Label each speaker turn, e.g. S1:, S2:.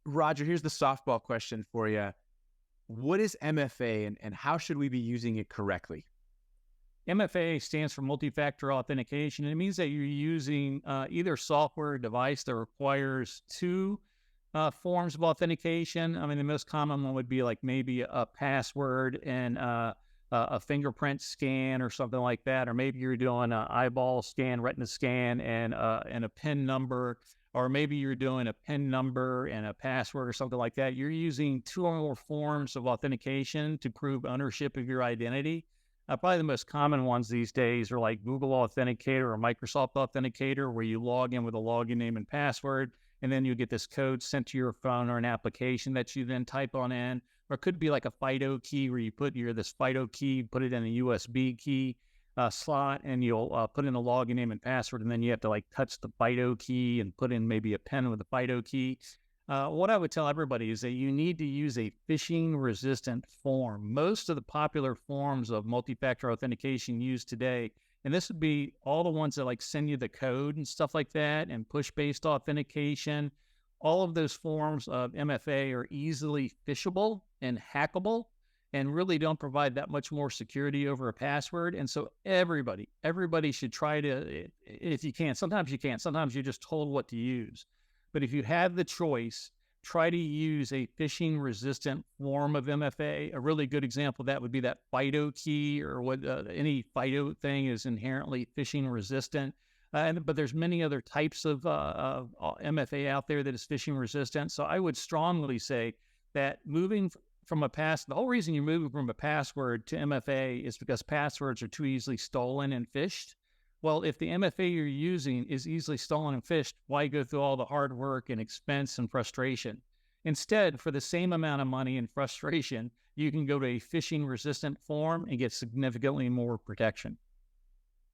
S1: Roger, here's the softball question for you. What is MFA and how should we be using it correctly?
S2: MFA stands for multifactor authentication, and it means that you're using either software or device that requires two forms of authentication. I mean, the most common one would be like maybe a password and a fingerprint scan or something like that, or maybe you're doing an eyeball scan, retina scan, and a PIN number, or maybe you're doing a PIN number and a password or something like that. You're using two or more forms of authentication to prove ownership of your identity. Probably the most common ones these days are like Google Authenticator or Microsoft Authenticator, where you log in with a login name and password, and then you get this code sent to your phone or an application that you then type on in. Or it could be like a FIDO key, where you put this FIDO key, put it in a USB key slot, and you'll put in a login name and password, and then you have to like touch the FIDO key and put in maybe a pen with the FIDO key. What I would tell everybody is that you need to use a phishing-resistant form. Most of the popular forms of multi-factor authentication used today, and this would be all the ones that like send you the code and stuff like that, and push-based authentication. All of those forms of MFA are easily phishable and hackable, and really don't provide that much more security over a password. And so everybody should try to, if you can. Sometimes you can't. Sometimes you're just told what to use. But if you have the choice, try to use a phishing-resistant form of MFA. A really good example of that would be that FIDO key, or what any FIDO thing is inherently phishing-resistant. But there's many other types of MFA out there that is phishing-resistant. So I would strongly say that moving from the whole reason you're moving from a password to MFA is because passwords are too easily stolen and phished. Well, if the MFA you're using is easily stolen and phished, why go through all the hard work and expense and frustration? Instead, for the same amount of money and frustration, you can go to a phishing-resistant form and get significantly more protection.